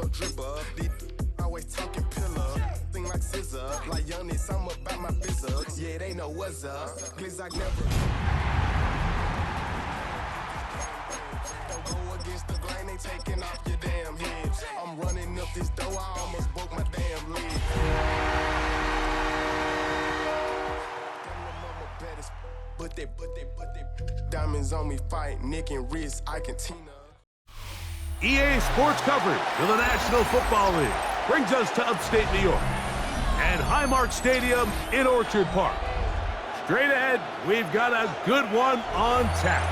dribble. These always talking pillar. Thing like scissor. Like youngest, I'm about my business. Yeah, they know what's up. Please, I never. Don't go against the grain, they taking off your damn head. I'm running up this door, I almost broke my damn leg. But they diamonds on me fight, neck and wrist, I can Tina. EA Sports coverage of the National Football League brings us to upstate New York and Highmark Stadium in Orchard Park. Straight ahead, we've got a good one on tap.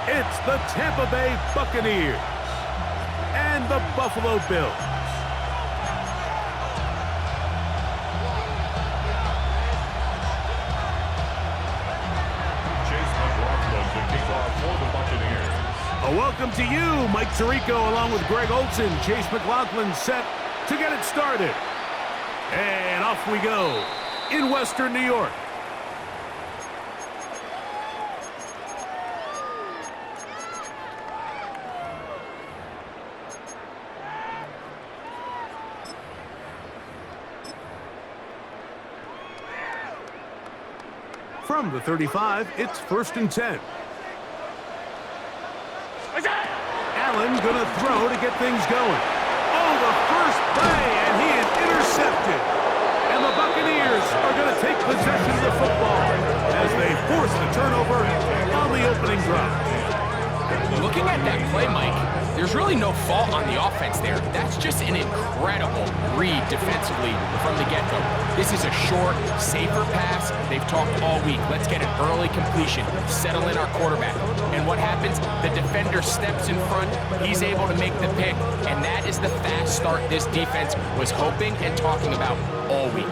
It's the Tampa Bay Buccaneers and the Buffalo Bills. A welcome to you, Mike Tirico, along with Greg Olson. Chase McLaughlin set to get it started. And off we go in Western New York. From the 35, it's 1st and 10. Allen gonna throw to get things going. Oh, the first play, and he is intercepted. And the Buccaneers are gonna take possession of the football as they force the turnover on the opening drive. Looking at that play, Mike, there's really no fault on the offense there. That's just an incredible read defensively from the get-go. This is a short, safer pass. They've talked all week. Let's get an early completion, settle in our quarterback. And what happens? The defender steps in front. He's able to make the pick. And that is the fast start this defense was hoping and talking about all week.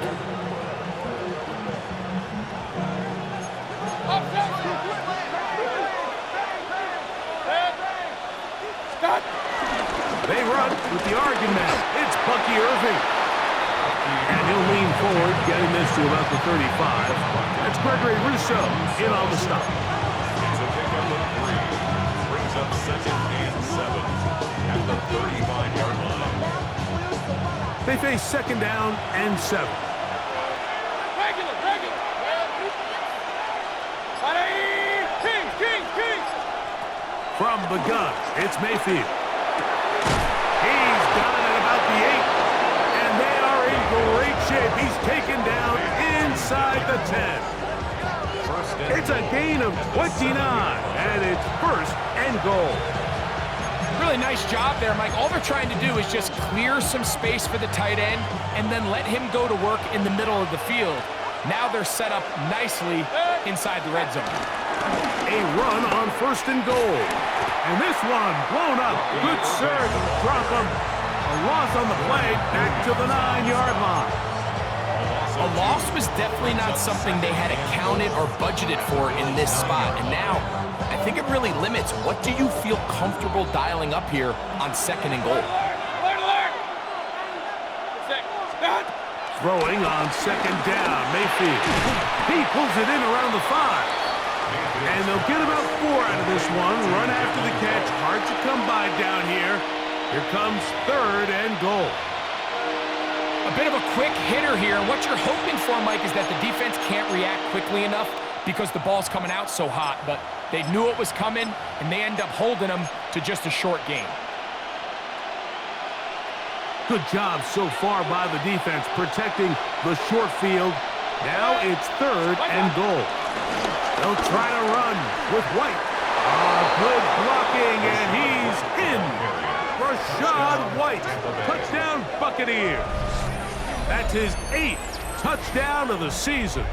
They run with the argument. It's Bucky Irving. And he'll lean forward, getting this to about the 35. That's Gregory Rousseau in on the stop. It's a pickup of 3. Brings up 2nd and 7 at the 35-yard line. They face 2nd down and 7. Regular. King. From the gun, it's Mayfield. He's got it at about the 8. And they are in great shape. He's taken down inside the 10. It's a gain of 29, and it's 1st and goal. Really nice job there, Mike. All they're trying to do is just clear some space for the tight end and then let him go to work in the middle of the field. Now they're set up nicely inside the red zone. A run on 1st and goal. And this one blown up. Good surge. Drop him. A loss on the play. Back to the 9-yard line. A loss was definitely not something they had accounted or budgeted for in this spot. And now, I think it really limits what do you feel comfortable dialing up here on 2nd and goal. Throwing on 2nd down. Mayfield. He pulls it in around the 5. And they'll get about 4 out of this one. Run after the catch. Hard to come by down here. Here comes 3rd and goal. A bit of a quick hitter here. What you're hoping for, Mike, is that the defense can't react quickly enough because the ball's coming out so hot. But they knew it was coming, and they end up holding them to just a short gain. Good job so far by the defense protecting the short field. Now it's 3rd and goal. They'll try to run with White. Good blocking, and he's in. Rashad White, touchdown Buccaneers. That's his 8th touchdown of the season.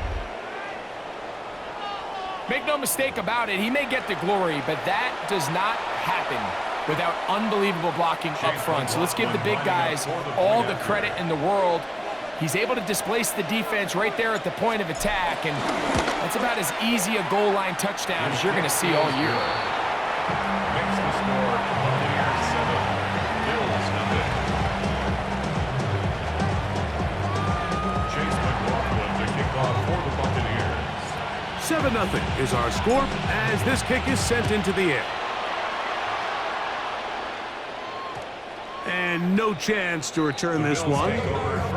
Make no mistake about it, he may get the glory, but that does not happen without unbelievable blocking up front. So let's give the big guys all the credit in the world. He's able to displace the defense right there at the point of attack, and that's about as easy a goal line touchdown as you're going to see all year. Makes the score Buccaneers 7, Bills 0. Chase McLaughlin to kick off for the Buccaneers. 7-0 is our score as this kick is sent into the air. And no chance to return this one.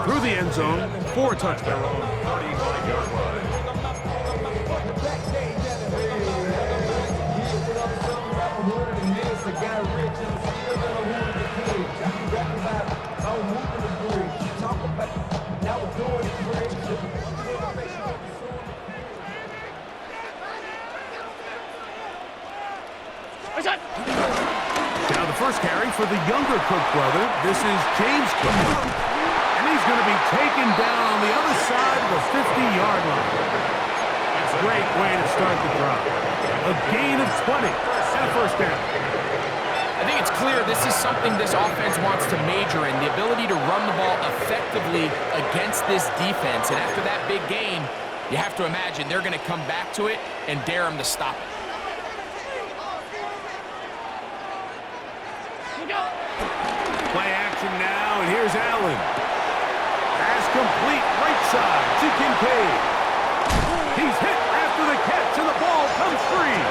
Through the end zone for a touchback. 35-yard line. Now the first carry for the younger Cook brother. This is James Cook. And he's going to be taken down on the other side of the 50-yard line. Great way to start the drive. A gain of 20 and a first down. I think it's clear this is something this offense wants to major in, the ability to run the ball effectively against this defense. And after that big gain, you have to imagine they're going to come back to it and dare them to stop it. Play action now, and here's Allen. Pass complete right side to Kincaid. He's hit after the catch, and the ball comes free.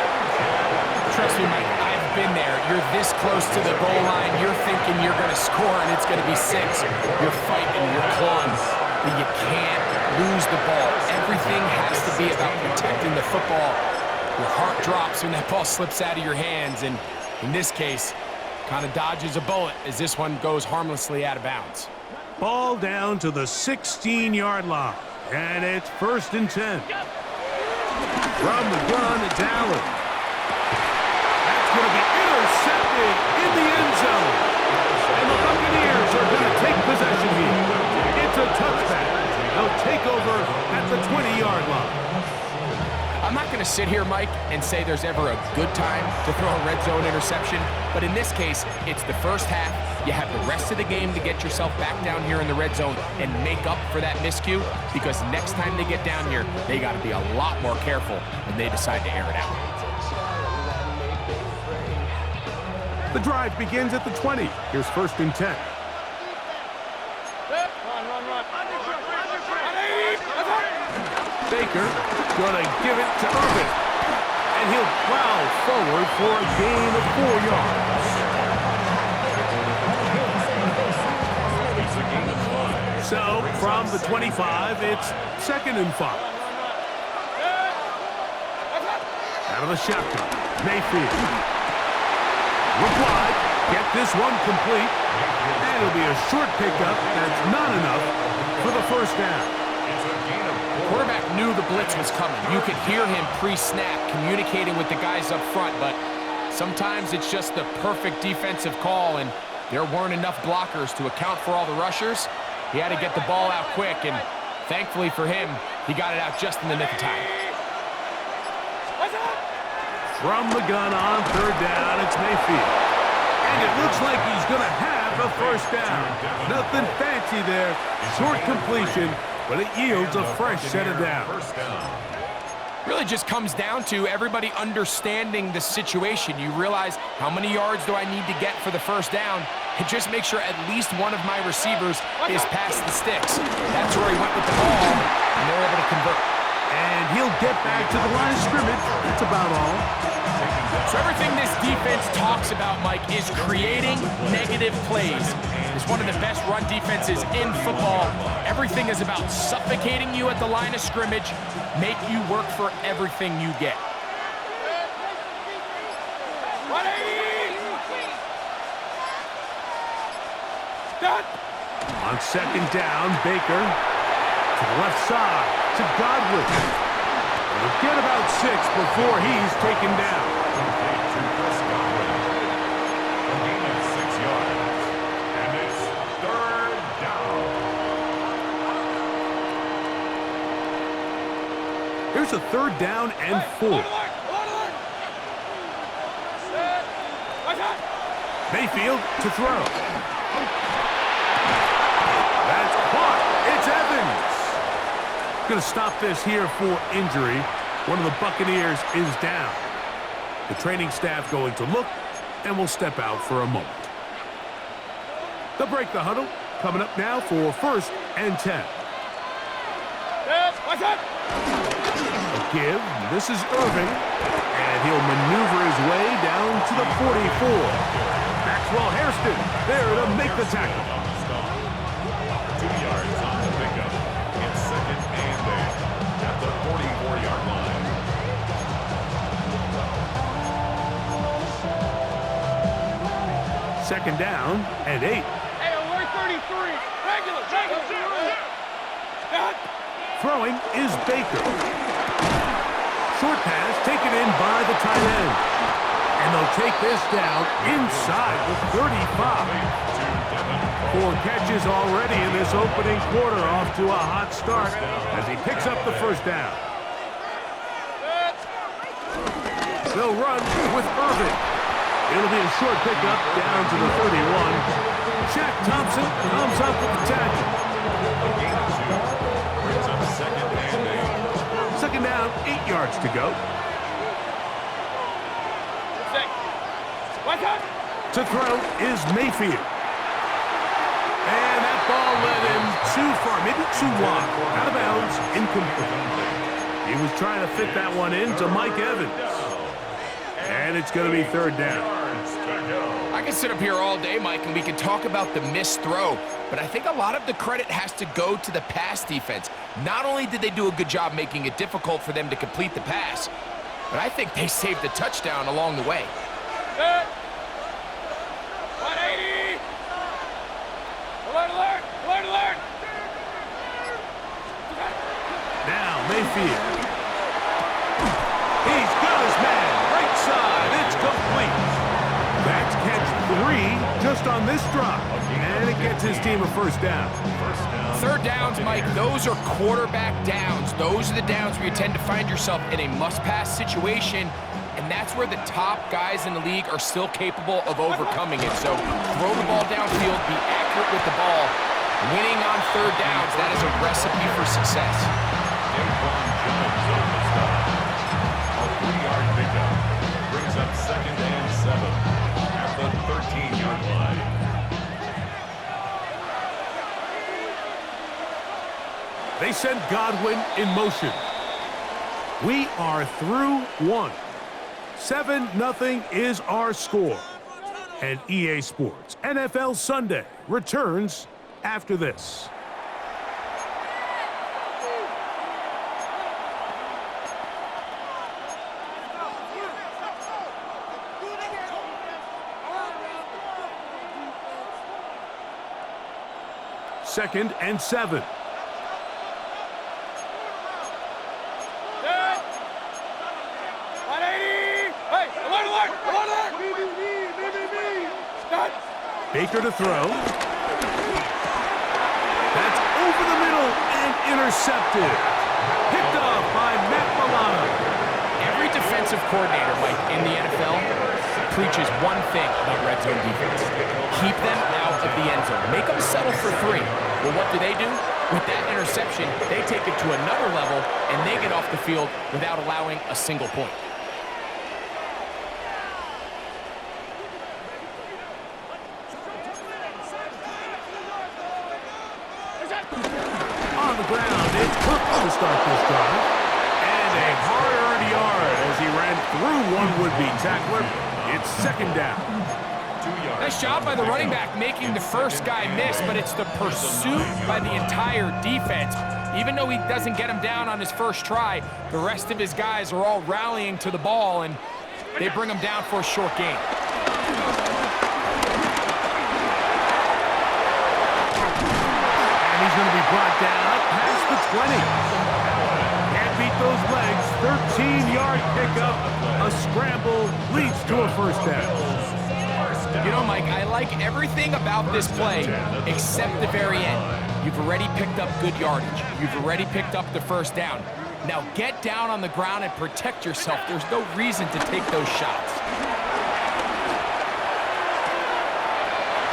Trust me, Mike, I've been there. You're this close to the goal line. You're thinking you're going to score, and it's going to be 6. You're fighting, you're clawing, but you can't lose the ball. Everything has to be about protecting the football. Your heart drops when that ball slips out of your hands, and in this case, kind of dodges a bullet as this one goes harmlessly out of bounds. Ball down to the 16-yard line, and it's 1st and 10. From the gun, it's Allen. That's going to be intercepted in the end zone. And the Buccaneers are going to take possession here. It's a touchback. They'll take over at the 20-yard line. I'm not going to sit here, Mike, and say there's ever a good time to throw a red zone interception, but in this case, it's the first half. You have the rest of the game to get yourself back down here in the red zone and make up for that miscue, because next time they get down here, they got to be a lot more careful when they decide to air it out. The drive begins at the 20. Here's 1st and 10. Baker gonna give it to Irvin, and he'll plow forward for a gain of 4 yards. So from the 25, it's 2nd and 5. Out of the shotgun, Mayfield. Look wide, get this one complete, and it'll be a short pickup. That's not enough for the first down. Quarterback knew the blitz was coming. You could hear him pre-snap communicating with the guys up front, but sometimes it's just the perfect defensive call, and there weren't enough blockers to account for all the rushers. He had to get the ball out quick, and thankfully for him, he got it out just in the nick of time. From the gun on 3rd down, it's Mayfield. And it looks like he's going to have a first down. Nothing fancy there. Short completion, but it yields a fresh set of downs. Really just comes down to everybody understanding the situation. You realize, how many yards do I need to get for the first down? And just make sure at least one of my receivers is past the sticks. That's where he went with the ball, and they were able to convert. And he'll get back to the line of scrimmage. That's about all. So everything this defense talks about, Mike, is creating negative plays. It's one of the best run defenses in football. Everything is about suffocating you at the line of scrimmage, make you work for everything you get. On 2nd down, Baker to the left side to Godwin. He'll get about 6 before he's taken down. Here's a 3rd down and 4. Mayfield to throw. That's caught. It's Evans. Going to stop this here for injury. One of the Buccaneers is down. The training staff going to look, and will step out for a moment. They'll break the huddle. Coming up now for 1st and 10. A give. This is Irving. And he'll maneuver his way down to the 44. Back Maxwell Hairston there to make the tackle. 2 yards on the pickup. It's 2nd and 8 at the 44-yard line. Second down and 8. Hey, alert 33. Regular. Throwing is Baker. Short pass taken in by the tight end. And they'll take this down inside the 35. 4 catches already in this opening quarter, off to a hot start as he picks up the first down. They'll run with Irvin. It'll be a short pickup down to the 31. Shaq Thompson comes up with the tackle. A gain of 2 brings up 2nd and 8. Second down, 8 yards to go. To throw is Mayfield. And that ball led him too far, maybe too wide. Out of bounds, incomplete. He was trying to fit that one into Mike Evans. And it's going to be third down. I can sit up here all day, Mike, and we can talk about the missed throw, but I think a lot of the credit has to go to the pass defense. Not only did they do a good job making it difficult for them to complete the pass, but I think they saved the touchdown along the way. 180! Alert! Now Mayfield. He's got his man. Right side. It's complete. That's catch 3 just on this drop. And it gets his team a first down. Third downs, Mike, those are quarterback downs. Those are the downs where you tend to find yourself in a must-pass situation, and that's where the top guys in the league are still capable of overcoming it. So throw the ball downfield, be accurate with the ball. Winning on third downs, that is a recipe for success. A 3-yard pickup brings up 2nd and 7 at the 13-yard line. They send Godwin in motion. We are through 1. 7-0 is our score. And EA Sports NFL Sunday returns after this. Second and 7. Baker to throw. That's over the middle and intercepted. Picked off by Matt Milano. Every defensive coordinator, Mike, in the NFL preaches one thing about red zone defense. Keep them out of the end zone. Make them settle for 3. Well, what do? With that interception, they take it to another level, and they get off the field without allowing a single point. On the ground, it's Cook to start this drive. And a hard-earned yard as he ran through one would-be tackler. It's second down. 2 yards. Nice job by the running back making the first guy miss, but it's the pursuit by the entire defense. Even though he doesn't get him down on his first try, the rest of his guys are all rallying to the ball, and they bring him down for a short gain. And he's going to be brought down past the 20. Can't beat those legs. 13-yard pickup. A scramble leads to a first down. You know, Mike, I like everything about this play except the very end. You've already picked up good yardage. You've already picked up the first down. Now get down on the ground and protect yourself. There's no reason to take those shots.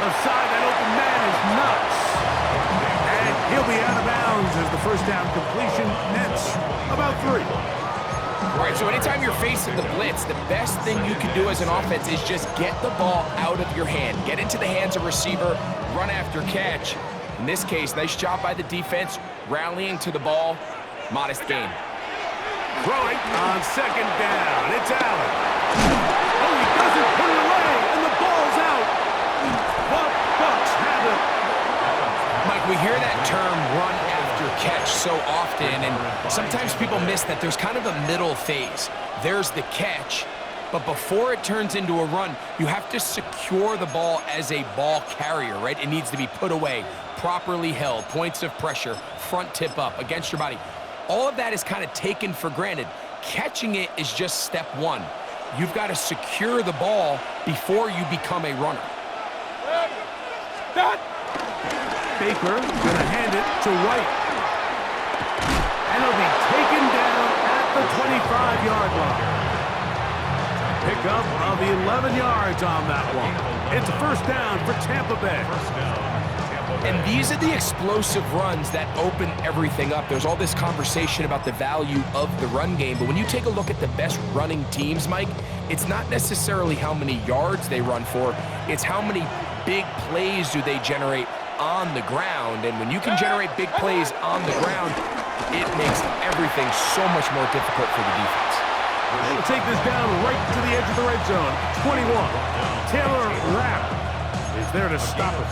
Offside, that open man is nuts. And he'll be out of bounds as the first down completion nets about 3. All right, so anytime you're facing the blitz, the best thing you can do as an offense is just get the ball out of your hand. Get into the hands of receiver, run after catch. In this case, nice job by the defense, rallying to the ball. Modest gain. Throwing on second down. It's Allen. Oh, he doesn't put it away, and the ball's out. Mike, we hear that term run after catch so often, and sometimes people miss that there's kind of a middle phase. There's the catch, but before it turns into a run, you have to secure the ball as a ball carrier, right? It needs to be put away, properly held, points of pressure, front tip up against your body. All of that is kind of taken for granted. Catching it is just step one. You've got to secure the ball before you become a runner. Baker gonna hand it to White. And it'll be taken down at the 25-yard line. Pickup of 11 yards on that one. It's a first down for Tampa Bay. And these are the explosive runs that open everything up. There's all this conversation about the value of the run game, but when you take a look at the best running teams, Mike, it's not necessarily how many yards they run for, it's how many big plays do they generate on the ground. And when you can generate big plays on the ground, it makes everything so much more difficult for the defense. They'll take this down right to the edge of the red zone. 21. Taylor Rapp is there to stop it.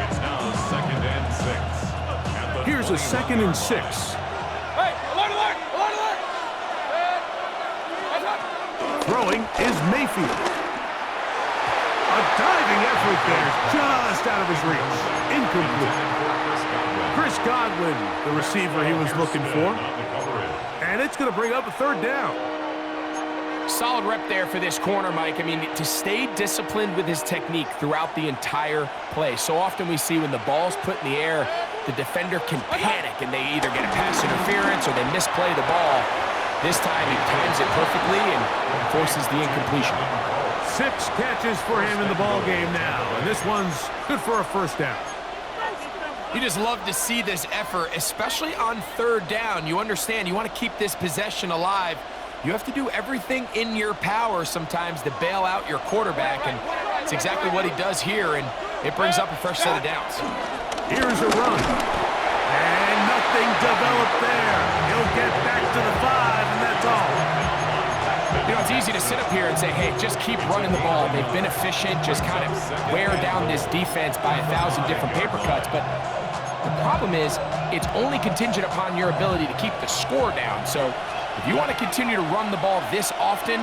It's now 2nd and 6. Here's a 2nd and 6. Hey, alert, alert, alert, alert! Throwing is Mayfield. A diving effort there, just out of his reach. Incomplete. Chris Godwin, the receiver he was looking for. And it's going to bring up a 3rd down. Solid rep there for this corner, Mike. I mean, to stay disciplined with his technique throughout the entire play. So often we see when the ball's put in the air, the defender can panic and they either get a pass interference or they misplay the ball. This time he times it perfectly and forces the incompletion. 6 catches for him in the ball game now, and this one's good for a first down. You just love to see this effort, especially on 3rd down. You understand, you want to keep this possession alive. You have to do everything in your power sometimes to bail out your quarterback, and it's exactly what he does here, and it brings up a fresh set of downs. Here's a run, and nothing developed there. He'll get back to the 5, and that's all. You know, it's easy to sit up here and say, hey, just keep running the ball. They've been efficient, just kind of wear down this defense by 1,000 different paper cuts, but the problem is it's only contingent upon your ability to keep the score down. So if you want to continue to run the ball this often,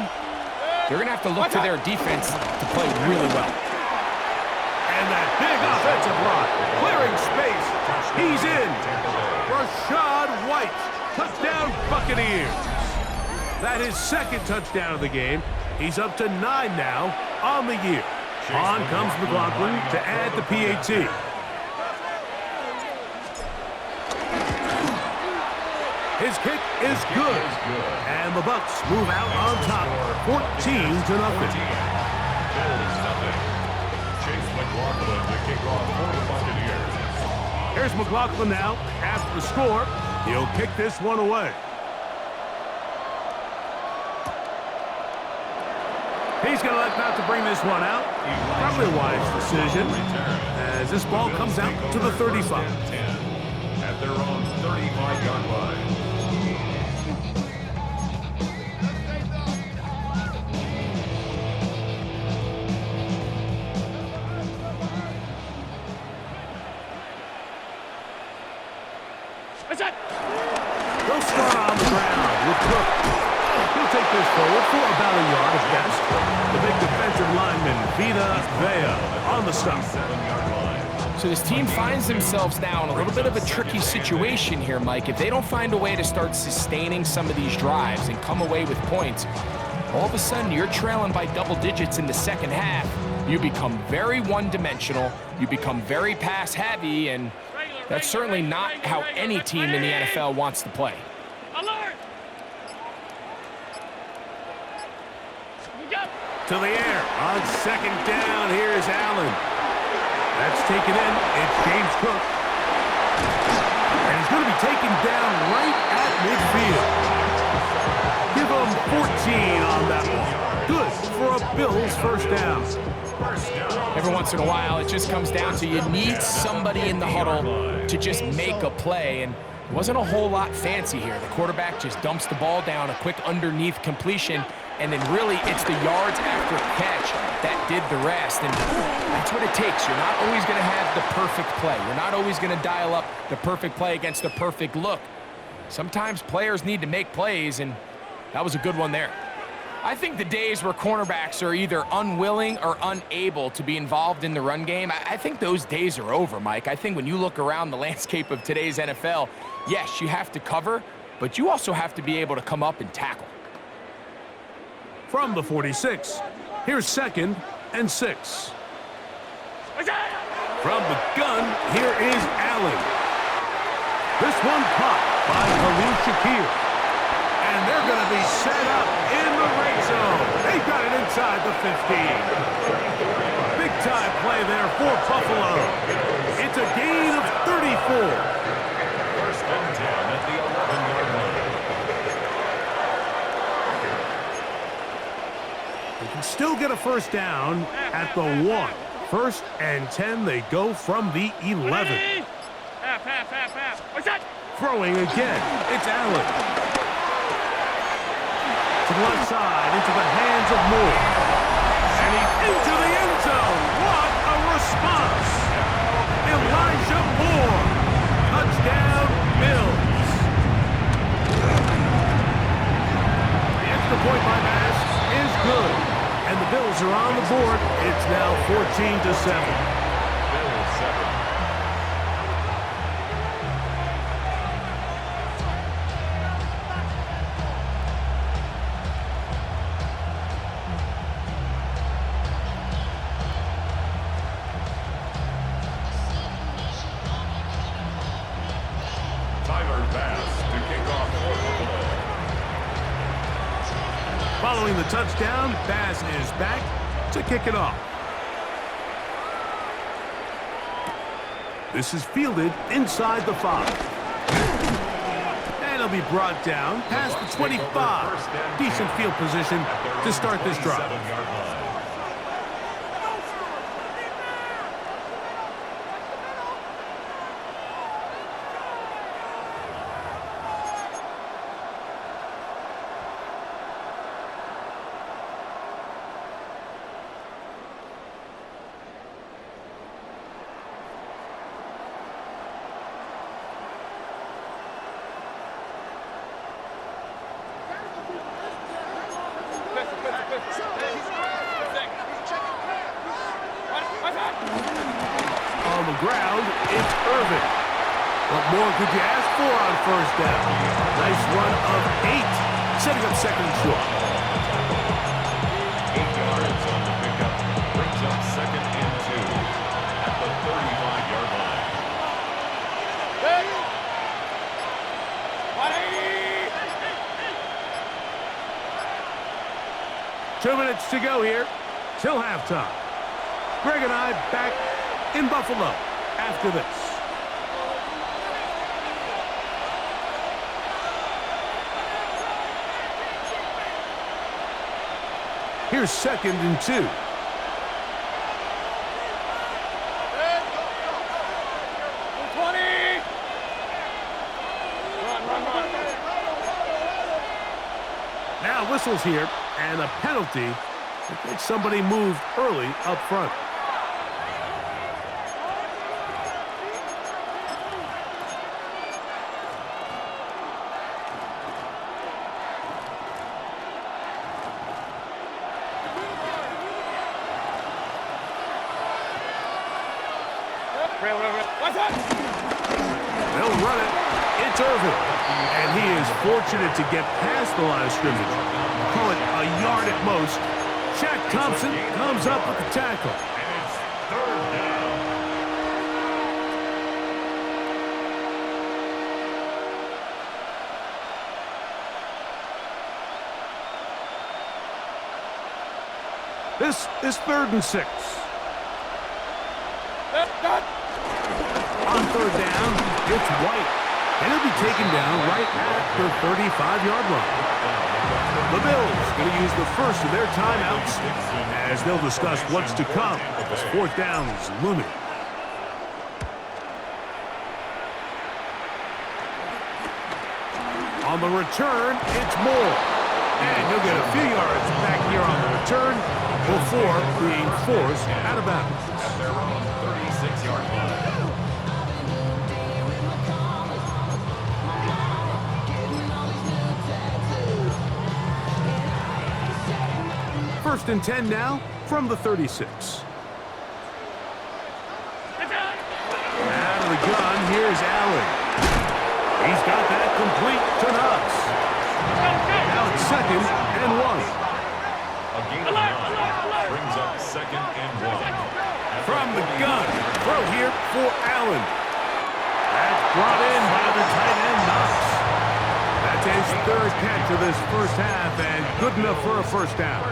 you're going to have to look to their defense to play really well. And that big offensive run, clearing space. He's in. Rashad White, touchdown Buccaneers. That is 2nd touchdown of the game. He's up to 9 now on the year. On comes McLaughlin to add the PAT. His kick is good. And the Bucs move out on top, 14-0. Chase McLaughlin to kick off for the Buccaneers. Here's McLaughlin now after the score. He'll kick this one away. He's going to elect not to bring this one out. Probably a wise decision as this ball comes out to the 35. At their own 35-yard line. They'll start on the ground with Cook. He'll take this forward for about a yard at best. The big defensive lineman, Vita Vea, on the stop. So this team finds themselves now in a little bit of a tricky situation here, Mike. If they don't find a way to start sustaining some of these drives and come away with points, all of a sudden you're trailing by double digits in the 2nd half. You become very one-dimensional, you become very pass-heavy, and that's certainly not how any team in the NFL wants to play. Alert! To the air on 2nd down. Here's Allen. That's taken in. It's James Cook. And he's going to be taken down right at midfield. Give him 14 on that one. Good for a Bills first down. Every once in a while, it just comes down to you need somebody in the huddle to just make a play, and it wasn't a whole lot fancy here. The quarterback just dumps the ball down, a quick underneath completion, and then really it's the yards after catch that did the rest, and that's what it takes. You're not always going to have the perfect play. You're not always going to dial up the perfect play against the perfect look. Sometimes players need to make plays, and that was a good one there. I think the days where cornerbacks are either unwilling or unable to be involved in the run game, I think those days are over, Mike. I think when you look around the landscape of today's NFL, yes, you have to cover, but you also have to be able to come up and tackle. From the 46, here's 2nd and 6. From the gun, here is Allen. This one caught by Khalil Shakir. And they're going to be set up in the red zone. They got it inside the 15. Big-time play there for Buffalo. It's a gain of 34. 1st and 10 at the 11-yard line. They can still get a first down at the 1. 1st and 10, they go from the 11. What's that? Throwing again, it's Allen. To the left side, into the hands of Moore. And he's into the end zone. What a response! Elijah Moore. Touchdown, Bills. The extra point by Bass is good. And the Bills are on the board. It's now 14-7. Bills 7. Following the touchdown, Bass is back to kick it off. This is fielded inside the 5. And it'll be brought down past the 25. Decent field position to start this drive. On the ground, it's Irvin. What more could you ask for on 1st down? Nice run of 8, setting up 2nd and short. 8 yards on the pickup, brings up 2nd and 2 at the 35-yard line. 2 minutes to go here till halftime. Greg and I back in Buffalo after this. Here's 2nd and 2. Now whistles here, and a penalty. I think somebody moved early up front. They'll run it. It's Irvin. And he is fortunate to get past the line of scrimmage. Call it a yard at most. Shaq Thompson comes up with the tackle. And it's 3rd down. This is 3rd and 6. On 3rd down, it's White. And he'll be taken down right at the 35-yard line. The Bills going to use the first of their timeouts as they'll discuss what's to come as 4th down is looming. On the return, it's Moore. And he'll get a few yards back here on the return before being forced out of bounds. At their own 36-yard line. First and 10 now from the 36. Out of the gun, here's Allen. He's got that complete to Knox. Now it's second and 1. A gain of 9 brings up second and 1. From the gun, throw here for Allen. That's brought in by the tight end, Knox. That's his third catch of this first half, and good enough for a first down.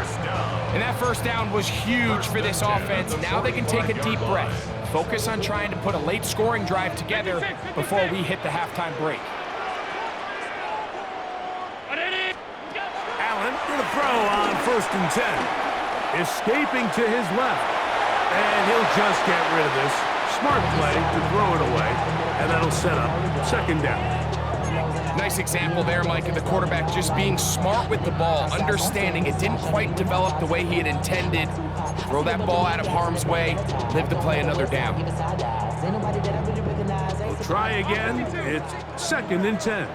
And that first down was huge for this offense. Now they can take a deep breath. Focus on trying to put a late scoring drive together before we hit the halftime break. Allen for the throw on first and 10. Escaping to his left. And he'll just get rid of this. Smart play to throw it away. And that'll set up second down. Nice example there, Mike, of the quarterback just being smart with the ball, understanding it didn't quite develop the way he had intended. Throw that ball out of harm's way, live to play another down. We'll try again. It's second and 10.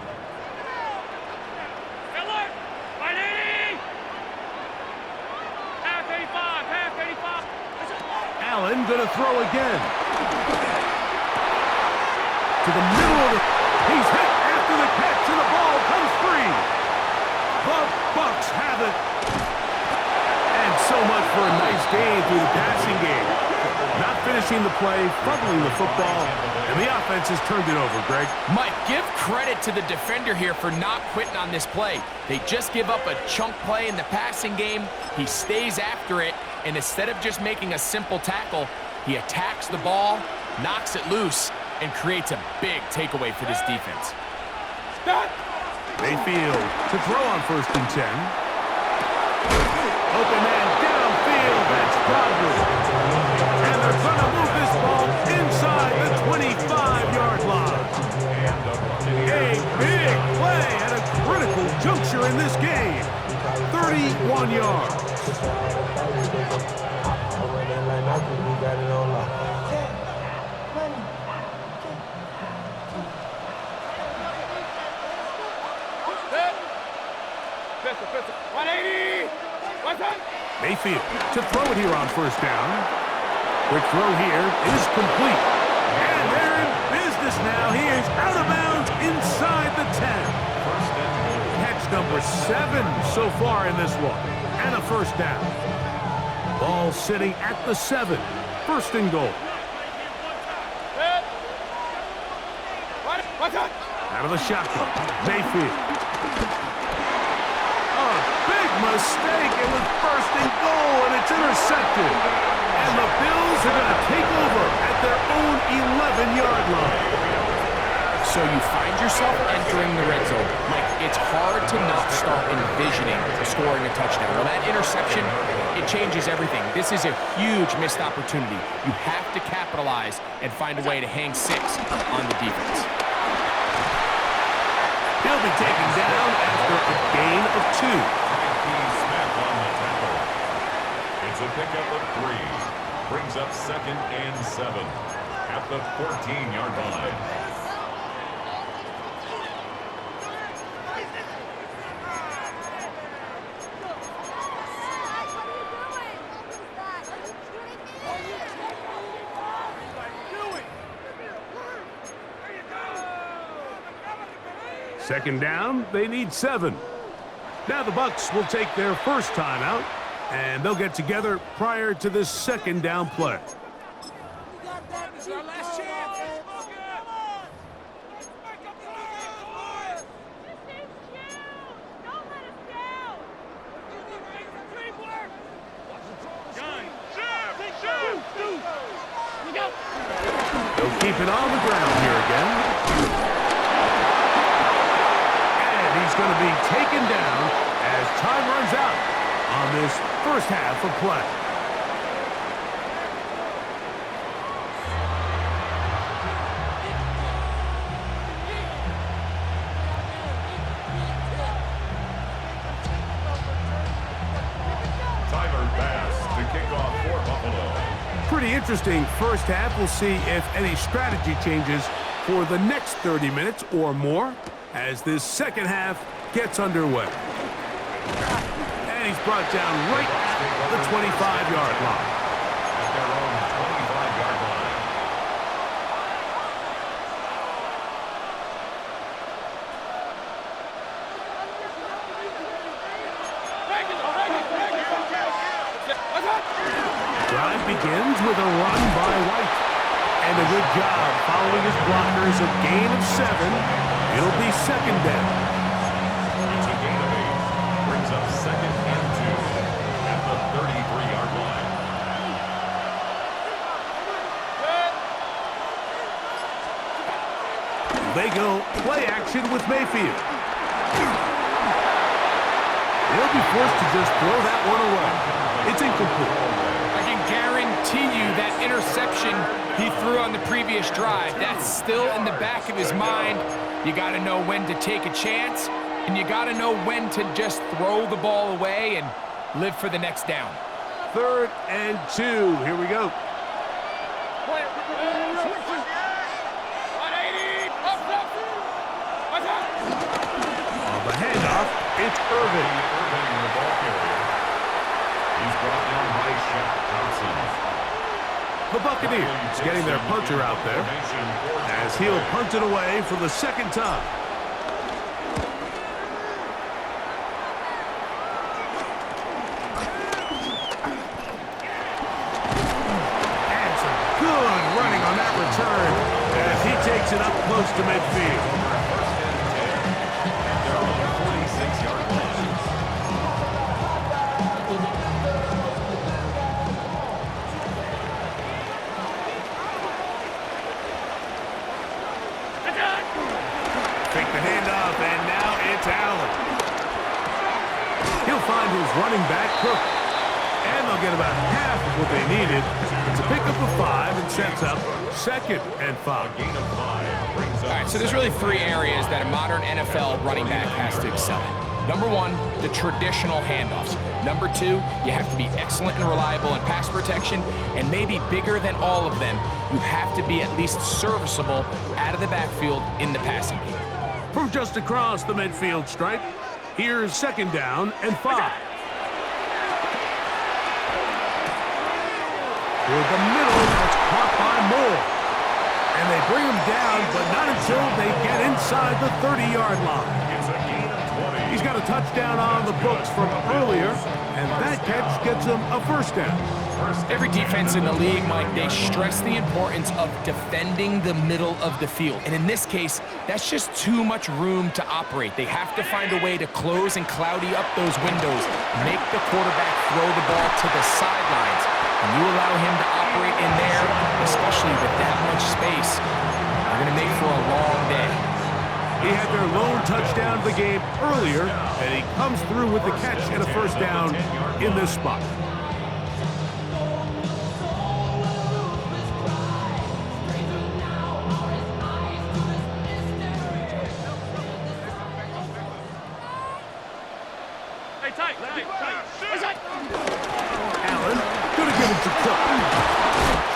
Allen gonna throw again. To the middle of the... He's hit after the catch, and the ball comes free. The Bucs have it. And so much for a nice game through the passing game. Not finishing the play, fumbling the football, and the offense has turned it over, Greg. Mike, give credit to the defender here for not quitting on this play. They just give up a chunk play in the passing game. He stays after it, and instead of just making a simple tackle, he attacks the ball, knocks it loose, and creates a big takeaway for this defense. Mayfield to throw on first and 10. Open man downfield, that's Godwin. And they're going to move this ball inside the 25-yard line. A big play at a critical juncture in this game. 31 yards. Mayfield to throw it here on first down. Quick throw here is complete. And they're in business now. He is out of bounds inside the 10. Catch number 7 so far in this one. And a first down. Ball sitting at the 7. First and goal. Out of the shotgun. Mayfield. Mistake. It was first and goal, and it's intercepted. And the Bills are going to take over at their own 11-yard line. So you find yourself entering the red zone. Like, it's hard to not start envisioning scoring a touchdown. Well, that interception, it changes everything. This is a huge missed opportunity. You have to capitalize and find a way to hang 6 on the defense. He'll be taken down after a gain of 2. It's a pickup of 3. Brings up second and 7 at the 14-yard line. Second down, they need 7. Now the Bucs will take their first timeout, and they'll get together prior to this second down play. This is our last chance. They'll keep it on the ground here again. And he's going to be taken down as time runs out on this first half of play. interesting first half. We'll see if any strategy changes for the next 30 minutes or more as this second half gets underway. And he's brought down right at the 25-yard line. At their own 25-yard line. Drive begins with a run by White. And a good job following his blockers. A gain of 7. It'll be second down. It's a gain of 8. Brings up second and 2 at the 33-yard line. They go play action with Mayfield. He'll be forced to just throw that one away. It's incomplete. I can guarantee you that interception he threw on the previous drive, that's still in the back of his mind. You got to know when to take a chance, and you got to know when to just throw the ball away and live for the next down. 3rd and 2. Here we go. On the handoff, it's Irvin. Irvin, the ball carrier. He's brought down by Shaq Thompson. The Buccaneers getting their punter out there as he'll punt it away for the second time. And some good running on that return as he takes it up close to midfield. At their own 46-yard line. Take the handoff, and now it's Allen. He'll find his running back, Cook. And they'll get about half of what they needed. It's a pickup of 5 and sets up 2nd and 5. Gain of 5 brings up. All right, so there's really 3 areas that a modern NFL running back has to excel in. Number 1, the traditional handoffs. Number 2, you have to be excellent and reliable in pass protection, and maybe bigger than all of them, you have to be at least serviceable out of the backfield in the passing game. From just across the midfield stripe, here's 2nd down and 5. Toward the middle, that's caught by Moore. And they bring him down, but not until they get inside the 30-yard line. It's a gain of 20. He's got a touchdown on the books from earlier, and that catch gets him a 1st down. Every defense in the league, Mike, they stress the importance of defending the middle of the field. And in this case, that's just too much room to operate. They have to find a way to close and cloudy up those windows, make the quarterback throw the ball to the sidelines. And you allow him to operate in there, especially with that much space, you're going to make for a long day. He had their lone touchdown of the game earlier, and he comes through with the catch and a 1st down in this spot. Allen, gonna give it to Cook.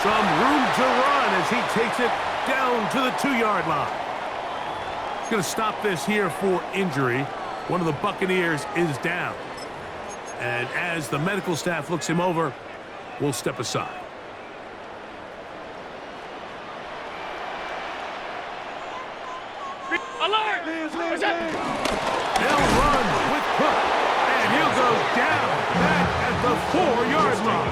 Some room to run as he takes it down to the 2-yard line. Gonna stop this here for injury. One of the Buccaneers is down. And as the medical staff looks him over, we'll step aside. Alert! They'll run with Cook, and he'll go down back at the 4-yard line.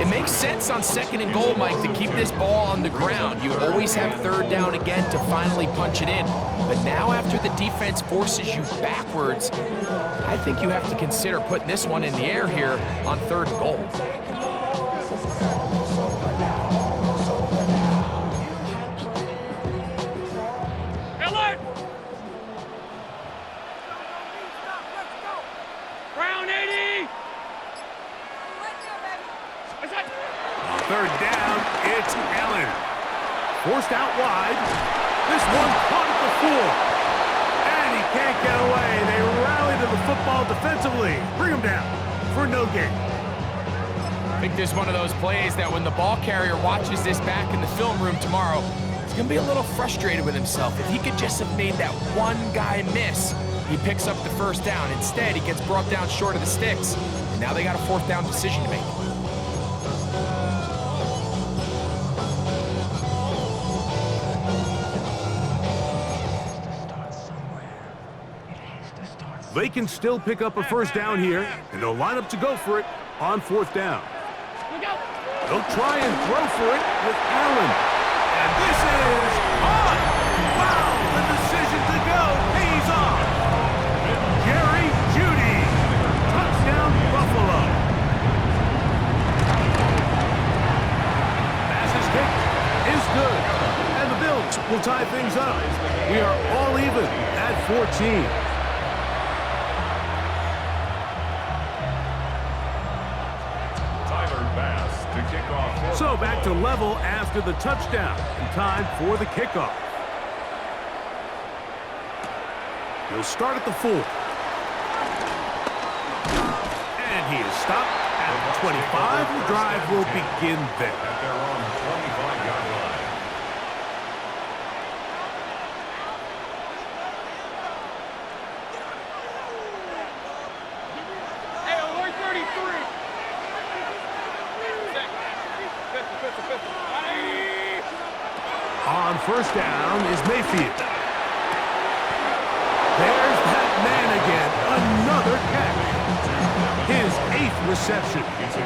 It makes sense on 2nd and goal, Mike, to keep this ball on the ground. You always have 3rd down again to finally punch it in. But now after the defense forces you backwards, I think you have to consider putting this one in the air here on 3rd and goal. Alert! Brown 80! 3rd down, it's Allen. Forced out wide. This one caught at the 4. And he can't get away. They rally to the football defensively. Bring him down for no gain. I think this is one of those plays that when the ball carrier watches this back in the film room tomorrow, he's going to be a little frustrated with himself. If he could just have made that one guy miss, he picks up the first down. Instead, he gets brought down short of the sticks. And now they got a fourth down decision to make. They can still pick up a first down here, and they'll line up to go for it on fourth down. They'll try and throw for it with Allen. And this is on! Wow, the decision to go pays off. Jerry Jeudy, touchdown Buffalo. Pass's kick is good, and the Bills will tie things up. We are all even at 14. So back to level after the touchdown, and time for the kickoff. He'll start at the 4. And he is stopped at the 25. The drive will begin there. At their own 25-yard line. Hey, alert 33. On first down is Mayfield. There's that man again. Another catch. His 8th reception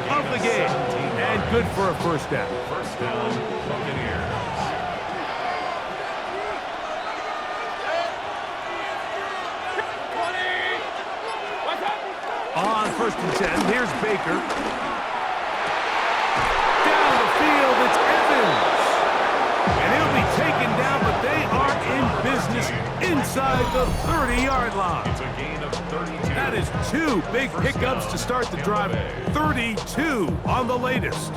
of the game. And good for a first down. First down, Buccaneers. On first and 10, here's Baker. Down the field, it's Evans. And he'll be taken down, but they are in business inside the 30-yard line. It's a gain of 32. That is 2 big pickups to start the drive. 32 on the latest.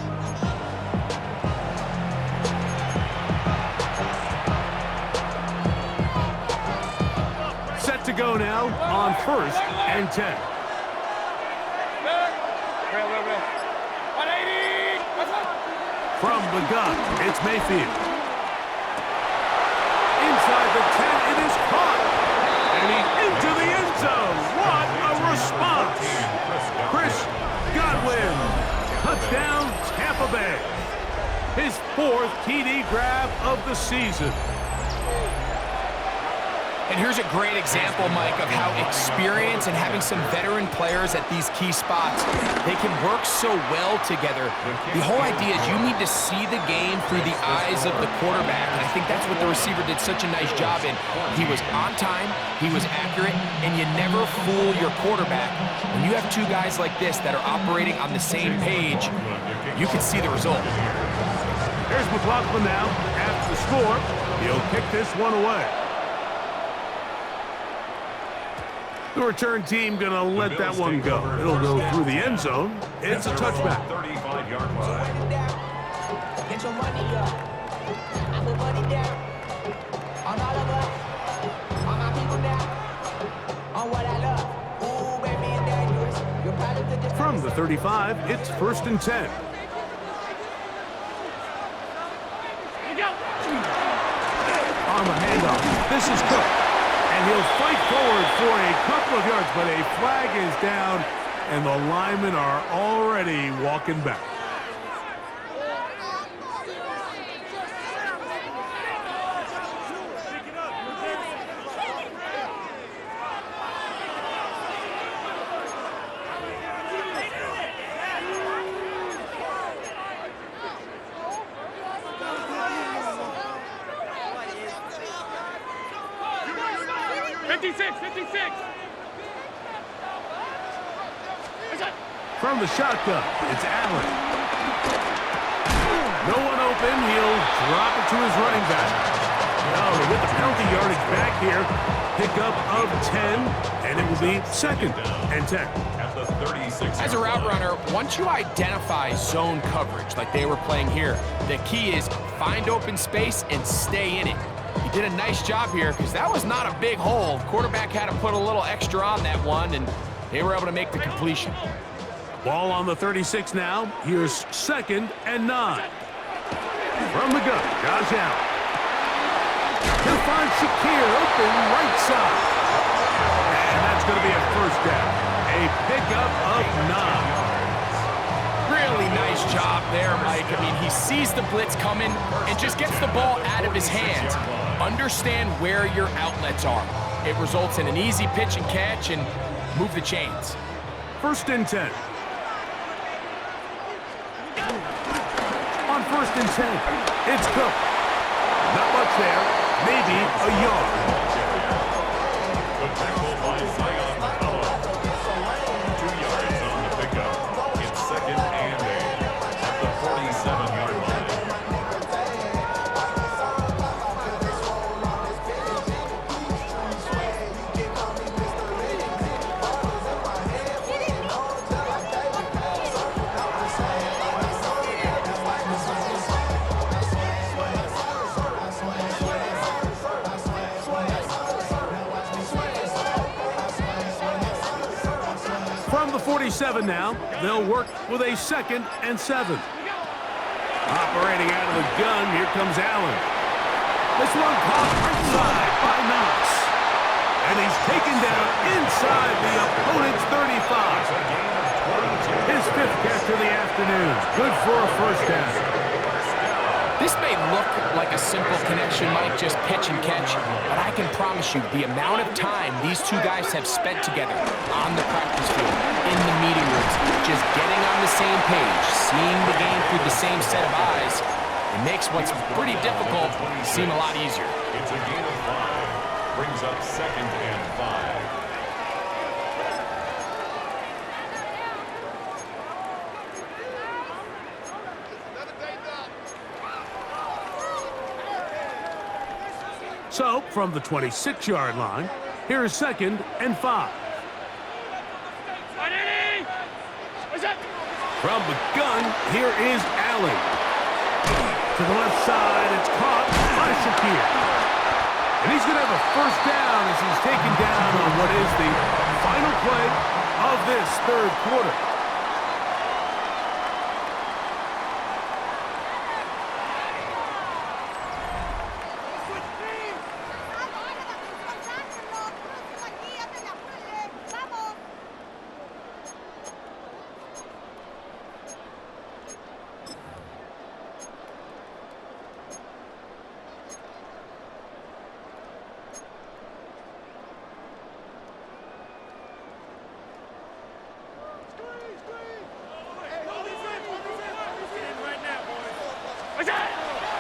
Set to go now on first and 10. From the gun, it's Mayfield. Inside the 10, it is caught. And he's into the end zone. What a response. Chris Godwin. Touchdown, Tampa Bay. His 4th TD grab of the season. And here's a great example, Mike, of how experience and having some veteran players at these key spots, they can work so well together. The whole idea is you need to see the game through the eyes of the quarterback, and I think that's what the receiver did such a nice job in. He was on time, he was accurate, and you never fool your quarterback. When you have 2 guys like this that are operating on the same page, you can see the result. Here's McLaughlin now. After the score, he'll kick this one away. The return team gonna let that one go. It'll go through the end zone. It's a touchback. 35-yard line. Get your money up. I put money down. On all of us. On my people now. On what I love. Ooh, baby, it's dangerous. You're probably the From the 35, it's first and 10. On the handoff, this is Cook. And he'll fight forward for a couple of yards, but a flag is down, and the linemen are already walking back. From the shotgun, it's Allen. No one open. He'll drop it to his running back. No, they get the penalty yardage back here. Pickup of 10, and it will be second and 10. At the 36. As a route runner, once you identify zone coverage like they were playing here, the key is find open space and stay in it. He did a nice job here because that was not a big hole. Quarterback had to put a little extra on that one, and they were able to make the completion. Ball on the 36 now. Here's 2nd and 9. From the gun, Josh Allen. He'll find Shakir open right side. And that's going to be a first down. A pickup of 9. Really nice job there, Mike. I mean, he sees the blitz coming and just gets the ball out of his hands. Understand where your outlets are. It results in an easy pitch and catch and move the chains. 1st and 10. On 1st and 10, it's Cook. Not much there, maybe a yard. The tackle by Zion McCollum. 2 yards on the pickup. It's 2nd and 8 at the 47-yard line. From the 47 now, they'll work with a 2nd and 7. Operating out of the gun, here comes Allen. This one caught right side by Knox. And he's taken down inside the opponent's 35. His 5th catch of the afternoon. Good for a first down. This may look like a simple connection, Mike, just pitch and catch, but I can promise you the amount of time these two guys have spent together on the practice field, in the meeting rooms, just getting on the same page, seeing the game through the same set of eyes, it makes what's pretty difficult seem a lot easier. It's a gain of 5. Brings up 2nd and 5. So, from the 26-yard line, here is 2nd and 5. From the gun, here is Allen. To the left side, it's caught by Shakir. And he's going to have a first down as he's taken down on what is the final play of this 3rd quarter.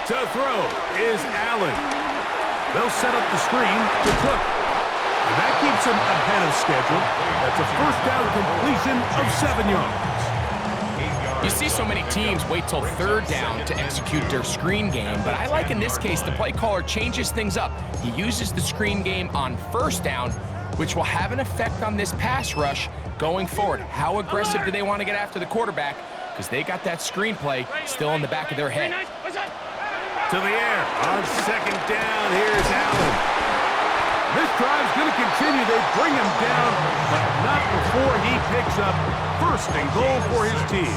To throw is Allen. They'll set up the screen to Cook. And that keeps him ahead of schedule. That's a first down completion of 7 yards. You see so many teams wait till 3rd down to execute their screen game, but I like in this case the play caller changes things up. He uses the screen game on 1st down, which will have an effect on this pass rush going forward. How aggressive do they want to get after the quarterback? Because they got that screenplay still in the back of their head. To the air on 2nd down. Here's Allen. This drive's going to continue. They bring him down, but not before he picks up 1st and goal for his team.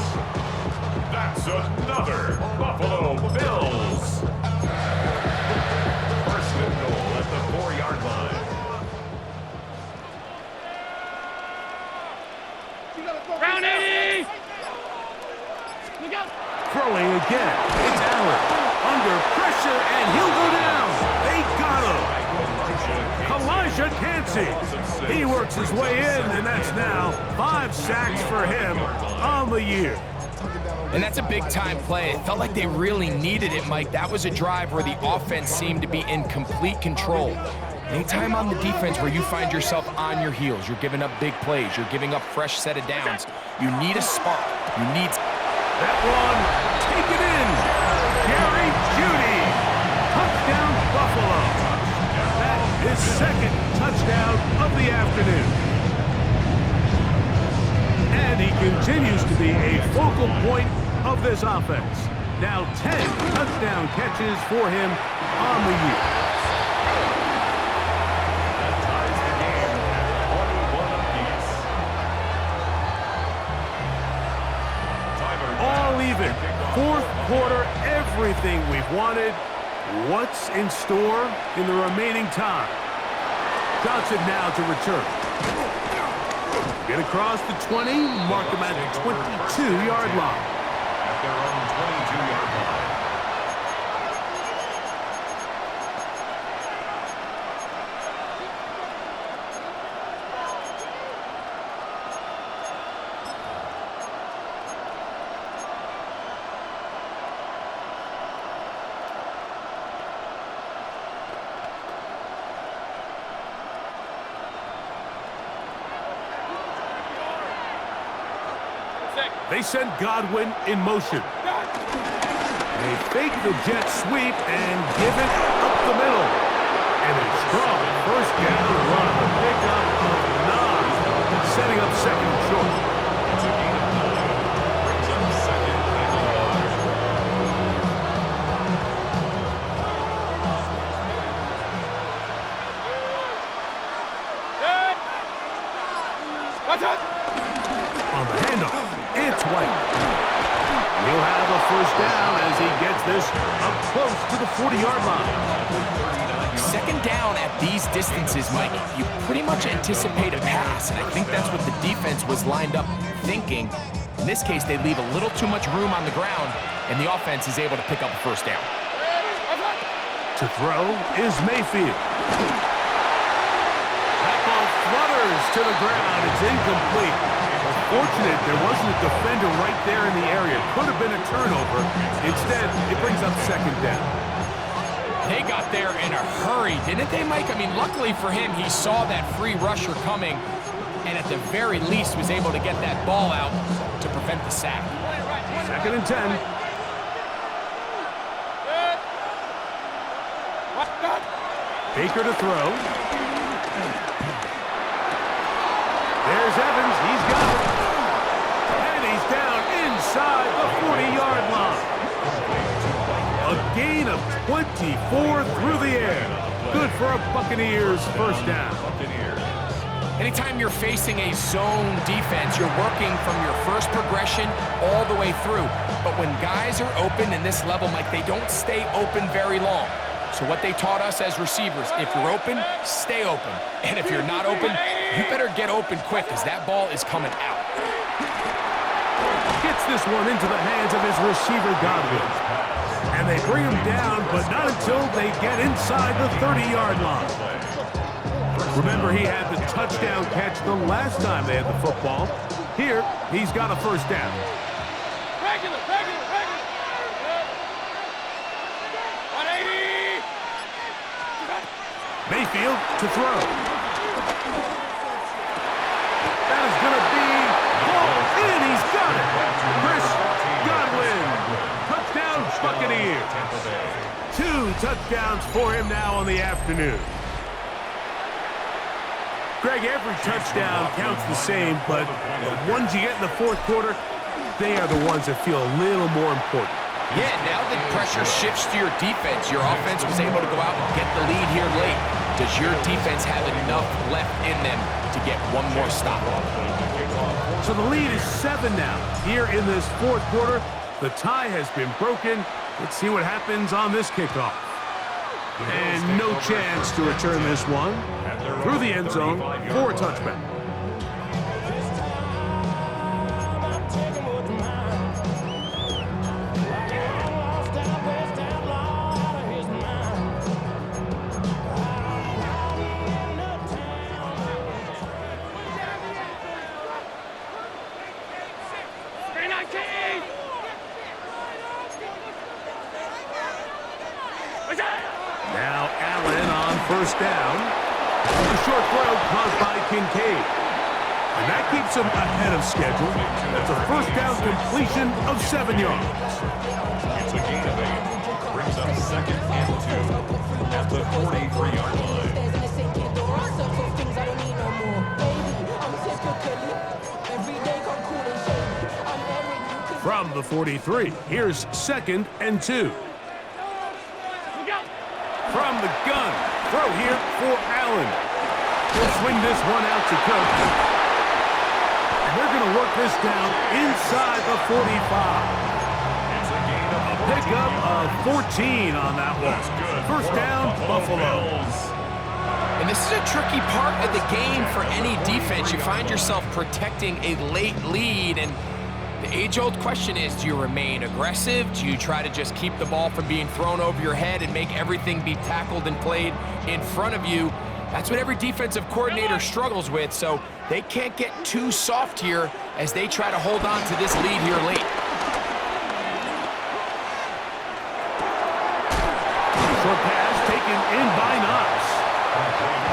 That's another Buffalo Bills. 1st and goal at the 4-yard line. Round 80! Throwing again. It's Allen. Under pressure, and he'll go down. They got him. Elijah Cansey. He works his way in, and that's now 5 sacks for him on the year. And that's a big-time play. It felt like they really needed it, Mike. That was a drive where the offense seemed to be in complete control. Anytime on the defense where you find yourself on your heels, you're giving up big plays, you're giving up fresh set of downs, you need a spark. You need... That one, take it in. Jerry Jeudy. Touchdown, Buffalo. That is 2nd touchdown of the afternoon. And he continues to be a focal point of this offense. Now 10 touchdown catches for him on the year. That ties the game at 21 apiece. wanted. What's in store in the remaining time? Johnson now to return. Get across the 20, mark him at the 22-yard line. At their own 22-yard line. They send Godwin in motion. They fake the jet sweep and give it up the middle. And a strong first down run. A pickup of 9. Setting up second and short. It's a gain of 9. Brings up second and 11. Watch out! On the handoff, it's White. He'll have a first down as he gets this up close to the 40-yard line. Second down at these distances, Mike, you pretty much anticipate a pass, and I think that's what the defense was lined up thinking. In this case, they leave a little too much room on the ground, and the offense is able to pick up a first down. To throw is Mayfield. That ball flutters to the ground. It's incomplete. Fortunate there wasn't a defender right there in the area. Could have been a turnover. Instead, it brings up second down. They got there in a hurry, didn't they, Mike? I mean, luckily for him, he saw that free rusher coming, and at the very least was able to get that ball out to prevent the sack. Second and 10. Baker to throw. There's Evans. He's got it. And he's down inside the 40-yard line. A gain of 24 through the air. Good for a Buccaneers first down. Anytime you're facing a zone defense, you're working from your first progression all the way through. But when guys are open in this level, Mike, they don't stay open very long. So what they taught us as receivers, if you're open, stay open. And if you're not open, you better get open quick because that ball is coming out. Gets this one into the hands of his receiver, Godwin. And they bring him down, but not until they get inside the 30-yard line. Remember, he had the touchdown catch the last time they had the football. Here, he's got a first down. Regular. 180. Mayfield to throw. That is going to be ball in. He's got it. Chris Godwin. Touchdown, Buccaneers. 2 touchdowns for him now on the afternoon. Greg, every touchdown counts the same, but the ones you get in the fourth quarter, they are the ones that feel a little more important. Yeah, now the pressure shifts to your defense. Your offense was able to go out and get the lead here late. Does your defense have enough left in them to get one more stop? So the lead is 7 now. Here in this fourth quarter, the tie has been broken. Let's see what happens on this kickoff. And no chance to return this one through the end zone for a touchback. Now Allen on first down. The short throw caught by Kincaid. And that keeps him ahead of schedule. That's a first down completion of 7 yards. It's a gain of 8. Brings up second and 2 at the 43-yard line. From the 43, here's second and 2. From the gun, throw here for Allen. He'll swing this one out to Cook. And they're going to work this down inside the 45. It's a gain of pickup of 14 on that one. First down, Buffalo. And this is a tricky part of the game for any defense. You find yourself protecting a late lead, and the age-old question is, do you remain aggressive? Do you try to just keep the ball from being thrown over your head and make everything be tackled and played in front of you? That's what every defensive coordinator struggles with, so they can't get too soft here as they try to hold on to this lead here late. Short pass taken in by Knox.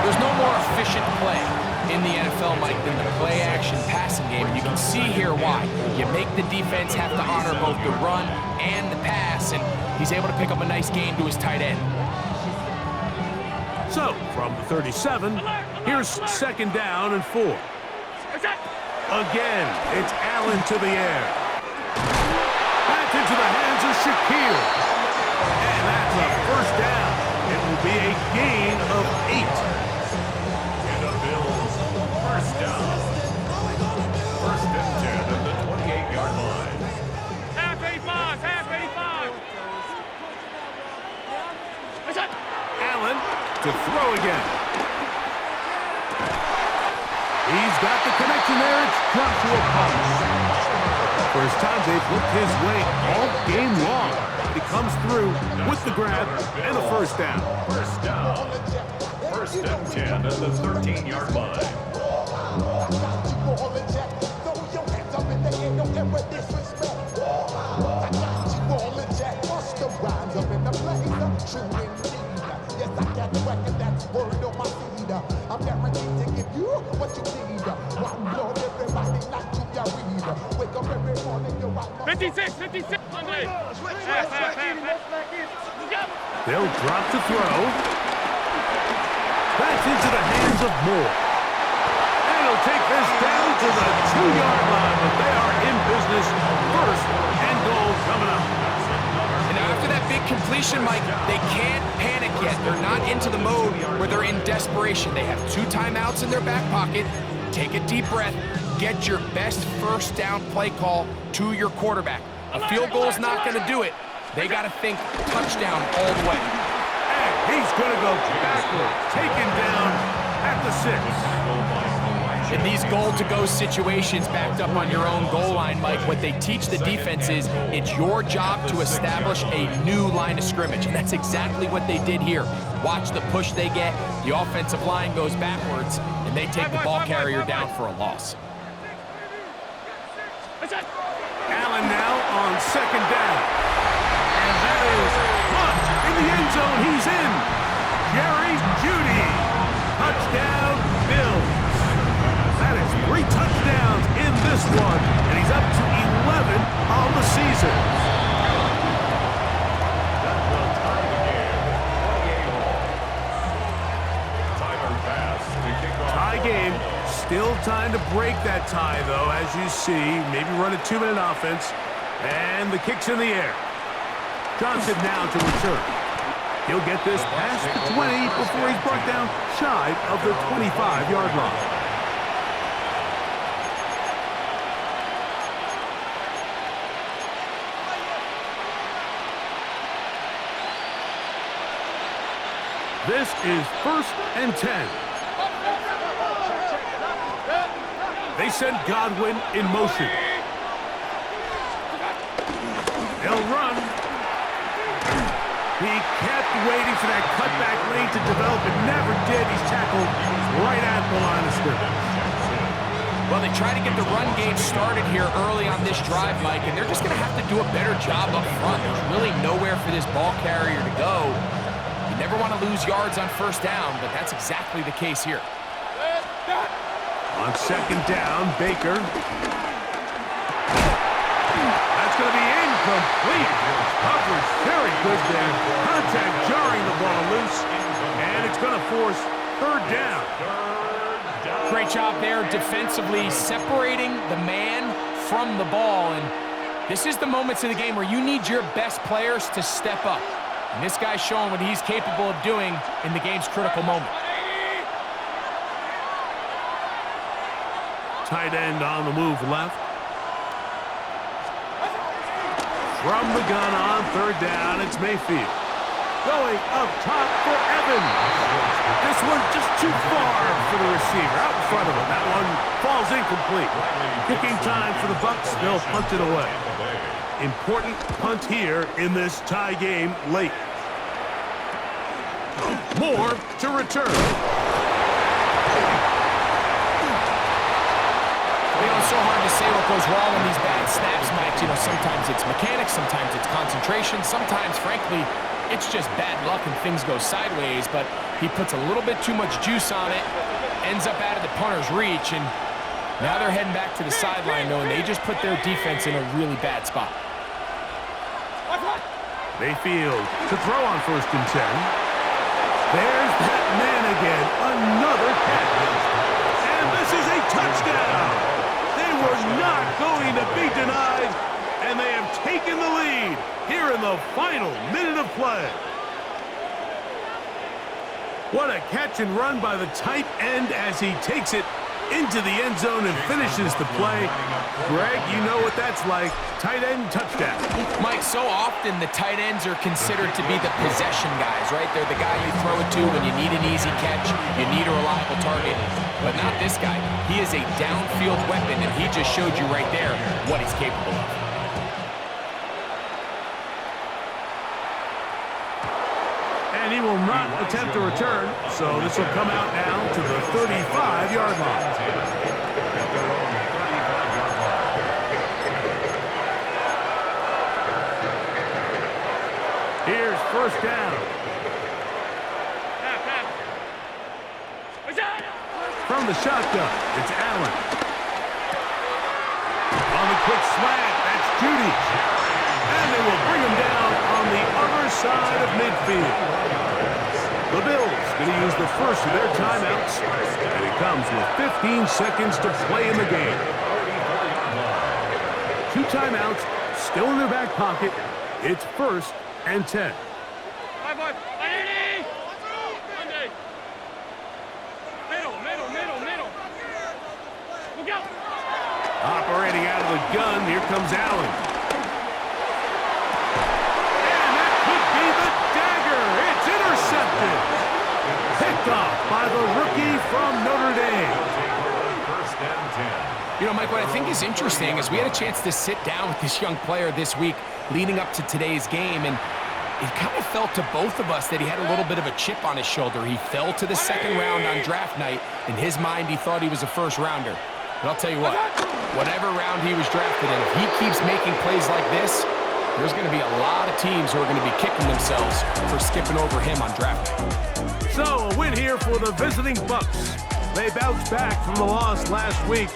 There's no more efficient play in the NFL, Mike, than the play-action passing game. And you can see here why. You make the defense have to honor both the run and the pass, and he's able to pick up a nice gain to his tight end. So, from the 37, here's second down and 4. Again, it's Allen to the air. Back into the hands of Shakir. And that's a first down. It will be a gain of 8. And the Bills, first down. First and 10 at the 28-yard line. Half 85, half 85. Allen to throw again. He's got the connection there. It's Joshua Thomas. First time they've looked his way all game long. He comes through with the grab and a first down. First down. First and 10 at the 13-yard line. I'm guaranteed to give you what you need. One blood, everybody like to your weed. Wake up every morning, you want 56, 56. They'll drop to throw. That's into the hands of Moore. And he'll take this down to the 2-yard line, but they are in business. First and goal coming up. And after that big completion, Mike, they can't panic yet. They're not into the mode where they're in desperation. They have 2 timeouts in their back pocket. Take a deep breath. Get your best first down play call to your quarterback. A field goal's not going to do it. They got to think touchdown all the way. And he's going to go backwards, taken down at the 6. In these goal-to-go situations backed up on your own goal line, Mike, what they teach the defense is it's your job to establish a new line of scrimmage, and that's exactly what they did here. Watch the push they get. The offensive line goes backwards, and they take the ball carrier down for a loss. Allen now on second down. And that is caught in the end zone. He's in. Jerry Jeudy. Touchdown, Bills. That is 3 touchdowns in this one, and he's up to 11 on the season. That will tie the game. 28 all. Timer pass to kick off. Tie game. Still time to break that tie, though, as you see. Maybe run a 2-minute offense. And the kick's in the air. Johnson now to return. He'll get this past the 20 before he's brought down shy of the 25-yard line. This is first and 10. They send Godwin in motion. They'll run. He kept waiting for that cutback lane to develop. It never did. He's tackled right at the line of scrimmage. Well, they try to get the run game started here early on this drive, Mike, and they're just going to have to do a better job up front. There's really nowhere for this ball carrier to go. You never want to lose yards on first down, but that's exactly the case here. On second down, Baker. That's going to be incomplete. Coverage very good there. Contact jarring the ball loose, and it's going to force third down. Great job there defensively, separating the man from the ball. And this is the moments of the game where you need your best players to step up. And this guy's showing what he's capable of doing in the game's critical moment. Tight end on the move left. From the gun on third down, it's Mayfield. Going up top for Evans. This one just too far for the receiver. Out in front of him. That one falls incomplete. Kicking time for the Bucs. They'll punt it away. Important punt here in this tie game late. More to return. It's so hard to say what goes wrong in these bad snaps, Mike. Sometimes it's mechanics, sometimes it's concentration, sometimes, frankly, it's just bad luck and things go sideways, but he puts a little bit too much juice on it, ends up out of the punter's reach, and now they're heading back to the sideline, knowing they just put their defense in a really bad spot. Mayfield to throw on 1st and 10. There's that man again, another catch. And this is a touchdown. They were not going to be denied, and they have taken the lead here in the final minute of play. What a catch and run by the tight end as he takes it into the end zone and finishes the play. Greg, you know what that's like. Tight end touchdown. Mike, so often the tight ends are considered to be the possession guys, right? They're the guy you throw it to when you need an easy catch, you need a reliable target. But not this guy. He is a downfield weapon, and he just showed you right there what he's capable of. And he will not attempt to return, so this will come out now to the 35-yard line. Here's 1st down. From the shotgun, it's Allen. On the quick slant, that's Judy. And they will bring him down on the other side of midfield. The Bills going to use the first of their timeouts, and it comes with 15 seconds to play in the game. 2 timeouts still in their back pocket. It's 1st and 10. Operating out of the gun, here comes Allen. And that could be the dagger. It's intercepted. Picked off by the rookie from Notre Dame. 1st and 10. Mike, what I think is interesting is we had a chance to sit down with this young player this week leading up to today's game, and it kind of felt to both of us that he had a little bit of a chip on his shoulder. He fell to the 2nd round on draft night. In his mind, he thought he was a 1st rounder. But I'll tell you what, whatever round he was drafted in, if he keeps making plays like this, there's going to be a lot of teams who are going to be kicking themselves for skipping over him on draft night. So, a win here for the visiting Bucs. They bounced back from the loss last week.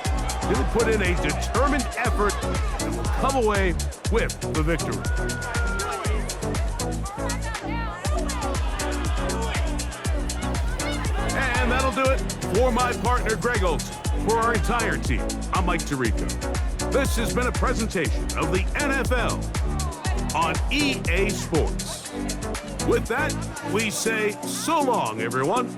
They put in a determined effort and will come away with the victory. And that'll do it for my partner, Greg Olson. For our entire team, I'm Mike Tirico. This has been a presentation of the NFL on EA Sports. With that, we say so long, everyone.